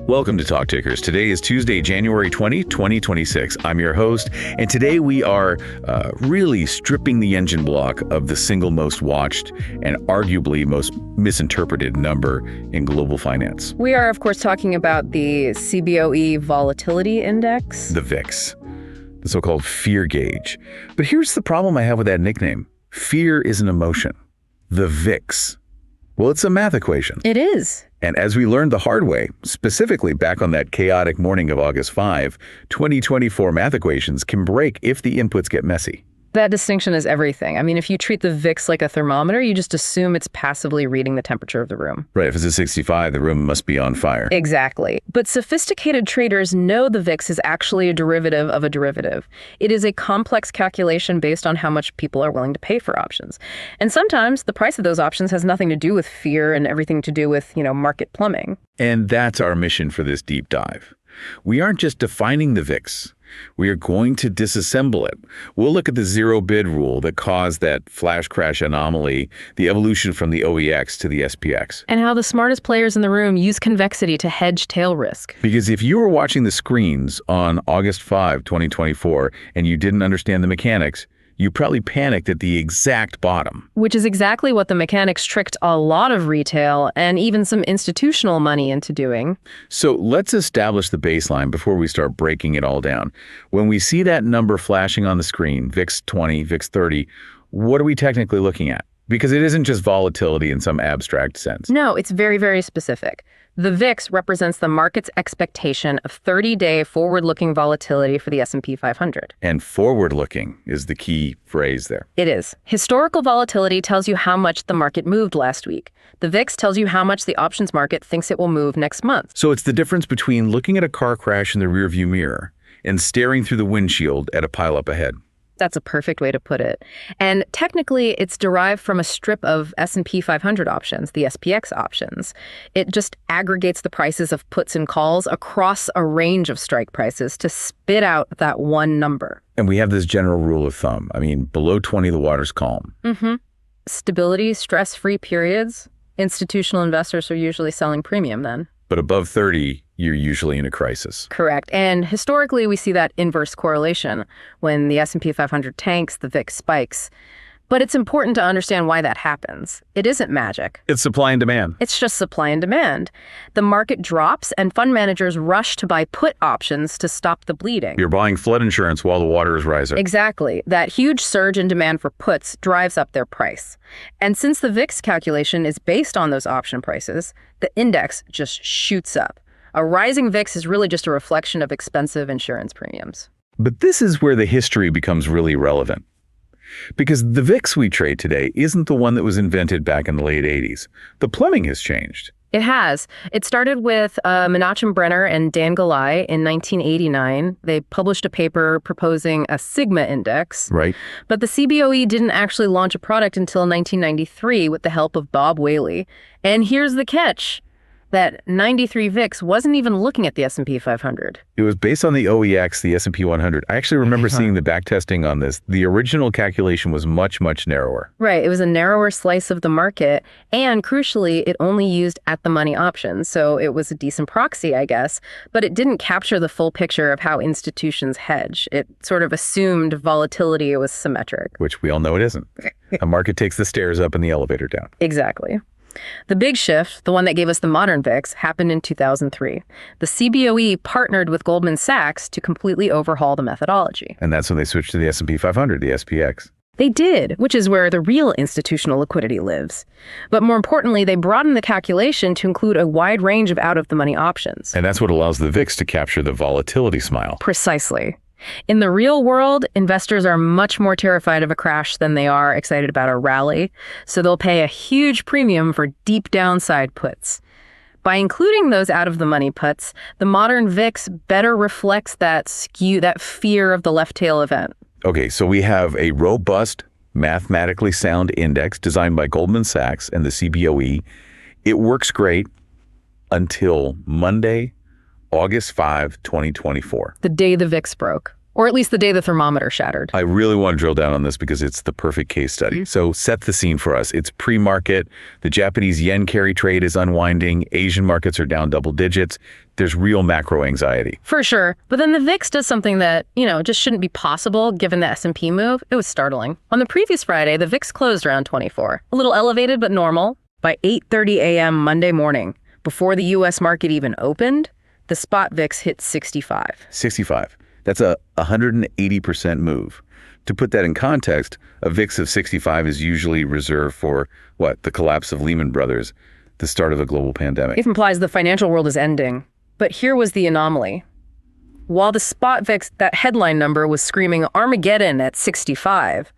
Welcome to Talk Tickers. Today is Tuesday, January 20, 2026. I'm your host, and today we are really stripping the engine block of the single most watched and arguably most misinterpreted number in global finance. We are, of course, talking about the CBOE Volatility Index. The VIX, the so-called fear gauge. But here's the problem I have with that nickname. Fear is an emotion. The VIX. Well, it's a math equation. It is. And as we learned the hard way, specifically back on that chaotic morning of August 5, 2024 math equations can break if the inputs get messy. That distinction is everything. I mean, if you treat the VIX like a thermometer, you just assume it's passively reading the temperature of the room. Right, if it's a 65, the room must be on fire. Exactly. But sophisticated traders know the VIX is actually a derivative of a derivative. It is a complex calculation based on how much people are willing to pay for options. And sometimes the price of those options has nothing to do with fear and everything to do with, market plumbing. And that's our mission for this deep dive. We aren't just defining the VIX. We are going to disassemble it. We'll look at the zero bid rule that caused that flash crash anomaly, the evolution from the OEX to the SPX. And how the smartest players in the room use convexity to hedge tail risk. Because if you were watching the screens on August 5, 2024, and you didn't understand the mechanics, you probably panicked at the exact bottom. Which is exactly what the mechanics tricked a lot of retail and even some institutional money into doing. So let's establish the baseline before we start breaking it all down. When we see that number flashing on the screen, VIX 20, VIX 30, what are we technically looking at? Because it isn't just volatility in some abstract sense. No, it's very, very specific. The VIX represents the market's expectation of 30-day forward-looking volatility for the S&P 500. And forward-looking is the key phrase there. It is. Historical volatility tells you how much the market moved last week. The VIX tells you how much the options market thinks it will move next month. So it's the difference between looking at a car crash in the rearview mirror and staring through the windshield at a pileup ahead. That's a perfect way to put it. And technically, it's derived from a strip of S&P 500 options, the SPX options. It just aggregates the prices of puts and calls across a range of strike prices to spit out that one number. And we have this general rule of thumb. I mean, below 20, the water's calm. Stability, stress-free periods. Institutional investors are usually selling premium then. But above 30, you're usually in a crisis. Correct. And historically, we see that inverse correlation. When the S&P 500 tanks, the VIX spikes. But it's important to understand why that happens. It isn't magic. It's supply and demand. It's just supply and demand. The market drops and fund managers rush to buy put options to stop the bleeding. You're buying flood insurance while the water is rising. Exactly. That huge surge in demand for puts drives up their price. And since the VIX calculation is based on those option prices, the index just shoots up. A rising VIX is really just a reflection of expensive insurance premiums. But this is where the history becomes really relevant. Because the VIX we trade today isn't the one that was invented back in the late 80s. The plumbing has changed. It has. It started with Menachem Brenner and Dan Galai in 1989. They published a paper proposing a sigma index. Right. But the CBOE didn't actually launch a product until 1993 with the help of Bob Whaley. And here's the catch. That 93 VIX wasn't even looking at the S&P 500. It was based on the OEX, the S&P 100. I actually remember seeing the backtesting on this. The original calculation was much, much narrower. Right. It was a narrower slice of the market. And crucially, it only used at-the-money options. So it was a decent proxy, I guess. But it didn't capture the full picture of how institutions hedge. It sort of assumed volatility was symmetric. Which we all know it isn't. A market takes the stairs up and the elevator down. Exactly. The big shift, the one that gave us the modern VIX, happened in 2003. The CBOE partnered with Goldman Sachs to completely overhaul the methodology. And that's when they switched to the S&P 500, the SPX. They did, which is where the real institutional liquidity lives. But more importantly, they broadened the calculation to include a wide range of out-of-the-money options. And that's what allows the VIX to capture the volatility smile. Precisely. In the real world, investors are much more terrified of a crash than they are excited about a rally, so they'll pay a huge premium for deep downside puts. By including those out-of-the-money puts, the modern VIX better reflects that fear of the left tail event. Okay, so we have a robust, mathematically sound index designed by Goldman Sachs and the CBOE. It works great until Monday, August 5, 2024. The day the VIX broke. Or at least the day the thermometer shattered. I really want to drill down on this because it's the perfect case study. So set the scene for us. It's pre-market. The Japanese yen carry trade is unwinding. Asian markets are down double digits. There's real macro anxiety. For sure. But then the VIX does something that, just shouldn't be possible given the S&P move. It was startling. On the previous Friday, the VIX closed around 24. A little elevated, but normal. By 8:30 a.m. Monday morning, before the U.S. market even opened, the spot VIX hit 65. 65. That's a 180% move. To put that in context, a VIX of 65 is usually reserved for, the collapse of Lehman Brothers, the start of a global pandemic. It implies the financial world is ending. But here was the anomaly. While the spot VIX, that headline number, was screaming Armageddon at 65,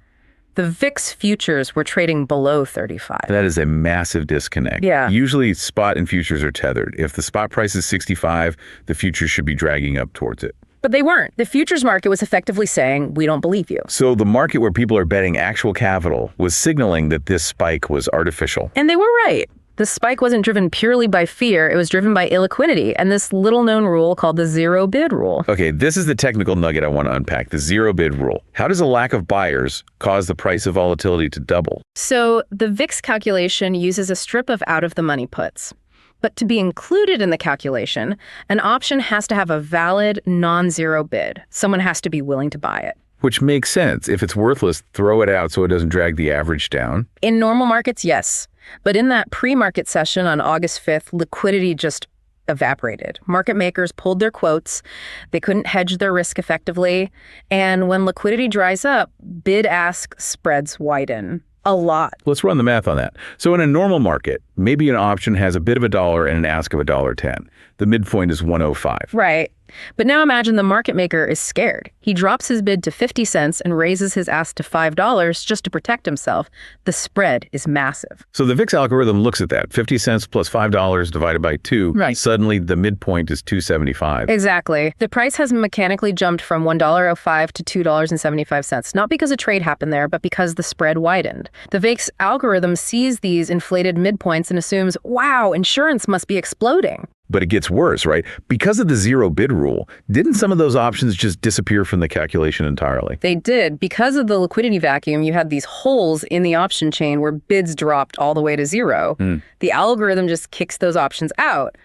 the VIX futures were trading below 35. That is a massive disconnect. Yeah. Usually spot and futures are tethered. If the spot price is 65, the futures should be dragging up towards it. But they weren't. The futures market was effectively saying, we don't believe you. So the market where people are betting actual capital was signaling that this spike was artificial. And they were right. The spike wasn't driven purely by fear. It was driven by illiquidity and this little-known rule called the zero bid rule. Okay, this is the technical nugget I want to unpack, the zero bid rule. How does a lack of buyers cause the price of volatility to double? So the VIX calculation uses a strip of out-of-the-money puts. But to be included in the calculation, an option has to have a valid, non-zero bid. Someone has to be willing to buy it. Which makes sense. If it's worthless, throw it out so it doesn't drag the average down. In normal markets, yes. But in that pre-market session on August 5th, liquidity just evaporated. Market makers pulled their quotes. They couldn't hedge their risk effectively. And when liquidity dries up, bid-ask spreads widen. A lot. Let's run the math on that. So in a normal market, maybe an option has a bid of $1 and an ask of $1.10. The midpoint is 105. Right. But now imagine the market maker is scared. He drops his bid to 50 cents and raises his ask to $5 just to protect himself. The spread is massive. So the VIX algorithm looks at that. 50 cents plus $5 divided by 2. Right. Suddenly the midpoint is 275. Exactly. The price has mechanically jumped from $1.05 to $2.75, not because a trade happened there, but because the spread widened. The VIX algorithm sees these inflated midpoints and assumes, wow, insurance must be exploding. But it gets worse, right? Because of the zero bid rule, didn't some of those options just disappear from the calculation entirely? They did. Because of the liquidity vacuum, you had these holes in the option chain where bids dropped all the way to zero. The algorithm just kicks those options out.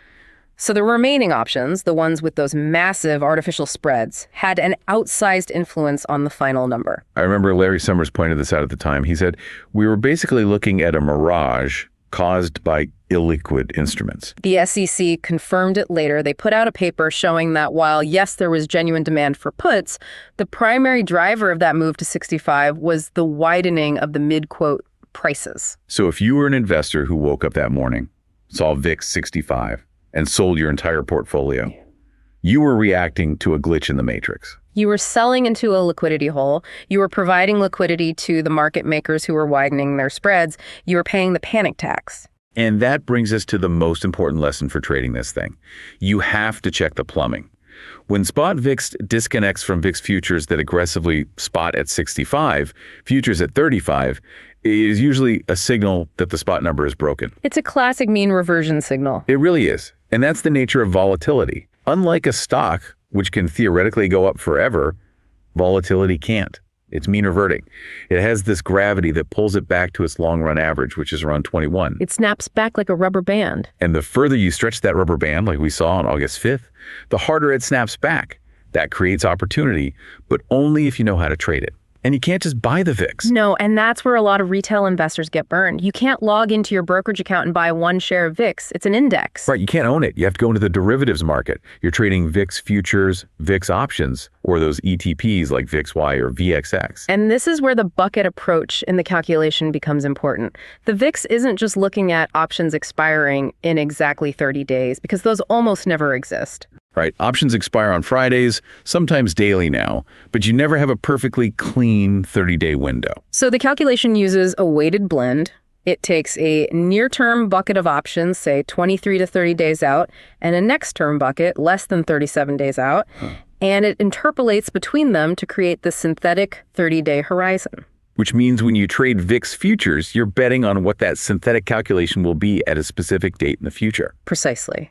So the remaining options, the ones with those massive artificial spreads, had an outsized influence on the final number. I remember Larry Summers pointed this out at the time. He said, we were basically looking at a mirage caused by illiquid instruments. The SEC confirmed it later. They put out a paper showing that while, yes, there was genuine demand for puts, the primary driver of that move to 65 was the widening of the mid-quote prices. So if you were an investor who woke up that morning, saw VIX 65, and sold your entire portfolio, you were reacting to a glitch in the matrix. You were selling into a liquidity hole. You were providing liquidity to the market makers who were widening their spreads. You were paying the panic tax. And that brings us to the most important lesson for trading this thing. You have to check the plumbing. When spot VIX disconnects from VIX futures that aggressively spot at 65, futures at 35, it is usually a signal that the spot number is broken. It's a classic mean reversion signal. It really is. And that's the nature of volatility. Unlike a stock, which can theoretically go up forever, volatility can't. It's mean reverting. It has this gravity that pulls it back to its long-run average, which is around 21. It snaps back like a rubber band. And the further you stretch that rubber band, like we saw on August 5th, the harder it snaps back. That creates opportunity, but only if you know how to trade it. And you can't just buy the VIX. No, and that's where a lot of retail investors get burned. You can't log into your brokerage account and buy one share of VIX. It's an index. Right, you can't own it. You have to go into the derivatives market. You're trading VIX futures, VIX options, or those ETPs like VIXY or VXX. And this is where the bucket approach in the calculation becomes important. The VIX isn't just looking at options expiring in exactly 30 days, because those almost never exist. Right, options expire on Fridays, sometimes daily now, but you never have a perfectly clean 30-day window. So the calculation uses a weighted blend. It takes a near-term bucket of options, say 23 to 30 days out, and a next-term bucket, less than 37 days out, and it interpolates between them to create the synthetic 30-day horizon. Which means when you trade VIX futures, you're betting on what that synthetic calculation will be at a specific date in the future. Precisely.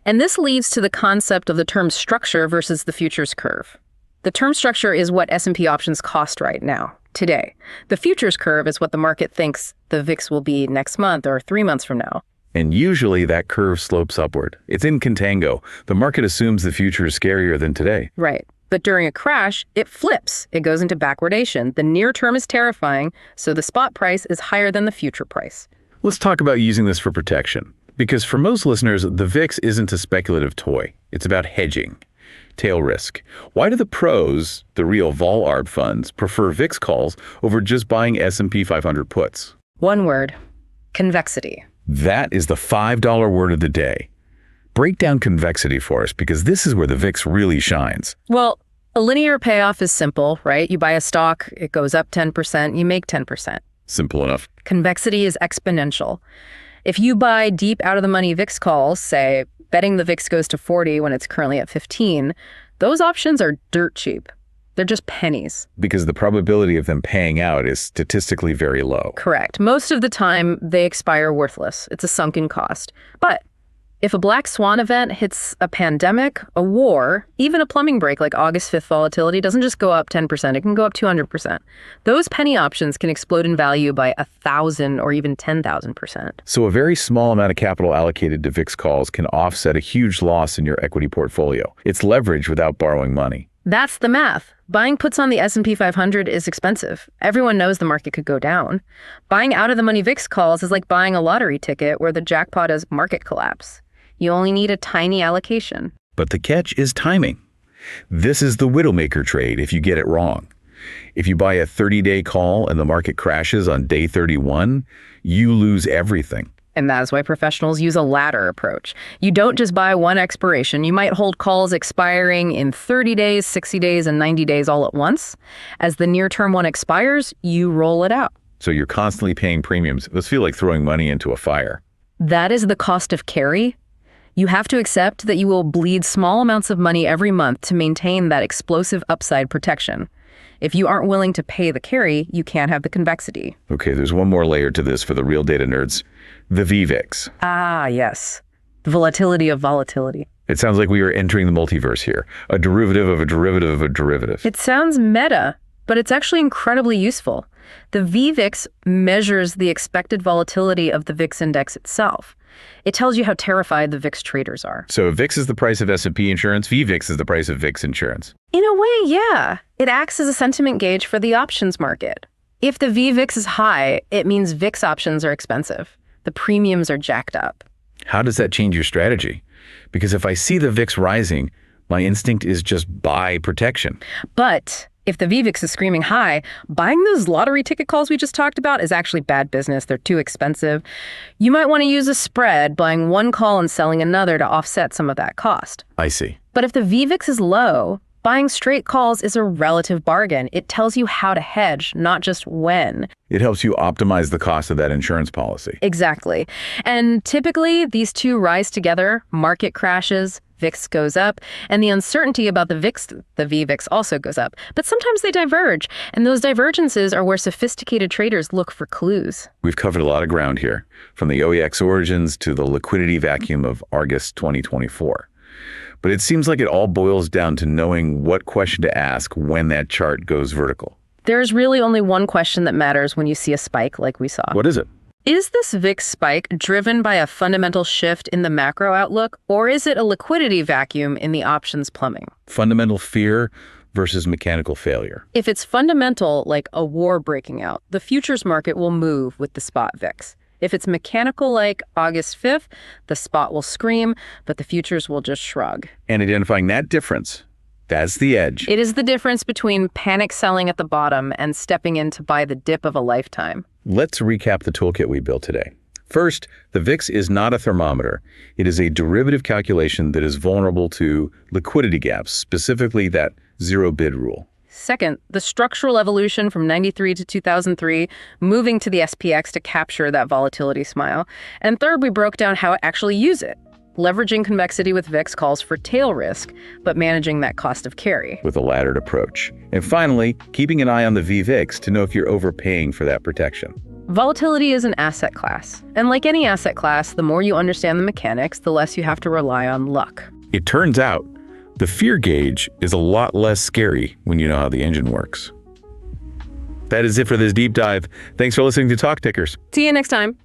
And this leads to the concept of the term structure versus the futures curve. The term structure is what S&P options cost right now, today. The futures curve is what the market thinks the VIX will be next month or 3 months from now. And usually that curve slopes upward. It's in contango. The market assumes the future is scarier than today. Right. But during a crash, it flips. It goes into backwardation. The near term is terrifying, so the spot price is higher than the future price. Let's talk about using this for protection. Because for most listeners, the VIX isn't a speculative toy. It's about hedging, tail risk. Why do the pros, the real vol arb funds, prefer VIX calls over just buying S&P 500 puts? One word: convexity. That is the $5 word of the day. Break down convexity for us, because this is where the VIX really shines. Well, a linear payoff is simple, right? You buy a stock, it goes up 10%, you make 10%. Simple enough. Convexity is exponential. If you buy deep out-of-the-money VIX calls, say, betting the VIX goes to 40 when it's currently at 15, those options are dirt cheap. They're just pennies. Because the probability of them paying out is statistically very low. Correct. Most of the time, they expire worthless. It's a sunken cost. But if a black swan event hits a pandemic, a war, even a plumbing break like August 5th volatility doesn't just go up 10%, it can go up 200%. Those penny options can explode in value by 1,000 or even 10,000%. So a very small amount of capital allocated to VIX calls can offset a huge loss in your equity portfolio. It's leverage without borrowing money. That's the math. Buying puts on the S&P 500 is expensive. Everyone knows the market could go down. Buying out-of-the-money VIX calls is like buying a lottery ticket where the jackpot is market collapse. You only need a tiny allocation. But the catch is timing. This is the widowmaker trade if you get it wrong. If you buy a 30-day call and the market crashes on day 31, you lose everything. And that is why professionals use a ladder approach. You don't just buy one expiration. You might hold calls expiring in 30 days, 60 days, and 90 days all at once. As the near-term one expires, you roll it out. So you're constantly paying premiums. Those feel like throwing money into a fire. That is the cost of carry. You have to accept that you will bleed small amounts of money every month to maintain that explosive upside protection. If you aren't willing to pay the carry, you can't have the convexity. Okay, there's one more layer to this for the real data nerds. The VIX. Ah, yes. The volatility of volatility. It sounds like we are entering the multiverse here. A derivative of a derivative of a derivative. It sounds meta, but it's actually incredibly useful. The VIX measures the expected volatility of the VIX index itself. It tells you how terrified the VIX traders are. So if VIX is the price of S&P insurance, VIX is the price of VIX insurance. In a way, yeah. It acts as a sentiment gauge for the options market. If the VIX is high, it means VIX options are expensive. The premiums are jacked up. How does that change your strategy? Because if I see the VIX rising, my instinct is just buy protection. But if the VIX is screaming high, buying those lottery ticket calls we just talked about is actually bad business. They're too expensive. You might want to use a spread, buying one call and selling another to offset some of that cost. I see. But if the VIX is low, buying straight calls is a relative bargain. It tells you how to hedge, not just when. It helps you optimize the cost of that insurance policy. Exactly. And typically, these two rise together. Market crashes, VIX goes up, and the uncertainty about the VIX also goes up. But sometimes they diverge, and those divergences are where sophisticated traders look for clues. We've covered a lot of ground here, from the OEX origins to the liquidity vacuum of August 2024. But it seems like it all boils down to knowing what question to ask when that chart goes vertical. There's really only one question that matters when you see a spike like we saw. What is it? Is this VIX spike driven by a fundamental shift in the macro outlook, or is it a liquidity vacuum in the options plumbing? Fundamental fear versus mechanical failure. If it's fundamental, like a war breaking out, the futures market will move with the spot VIX. If it's mechanical like August 5th, the spot will scream, but the futures will just shrug. And identifying that difference, that's the edge. It is the difference between panic selling at the bottom and stepping in to buy the dip of a lifetime. Let's recap the toolkit we built today. First, the VIX is not a thermometer. It is a derivative calculation that is vulnerable to liquidity gaps, specifically that zero bid rule. Second, the structural evolution from 93 to 2003, moving to the SPX to capture that volatility smile. And third, we broke down how to actually use it. Leveraging convexity with VIX calls for tail risk, but managing that cost of carry. With a laddered approach. And finally, keeping an eye on the VIX to know if you're overpaying for that protection. Volatility is an asset class. And like any asset class, the more you understand the mechanics, the less you have to rely on luck. It turns out, The fear gauge is a lot less scary when you know how the engine works. That is it for this deep dive. Thanks for listening to Talk Tickers. See you next time.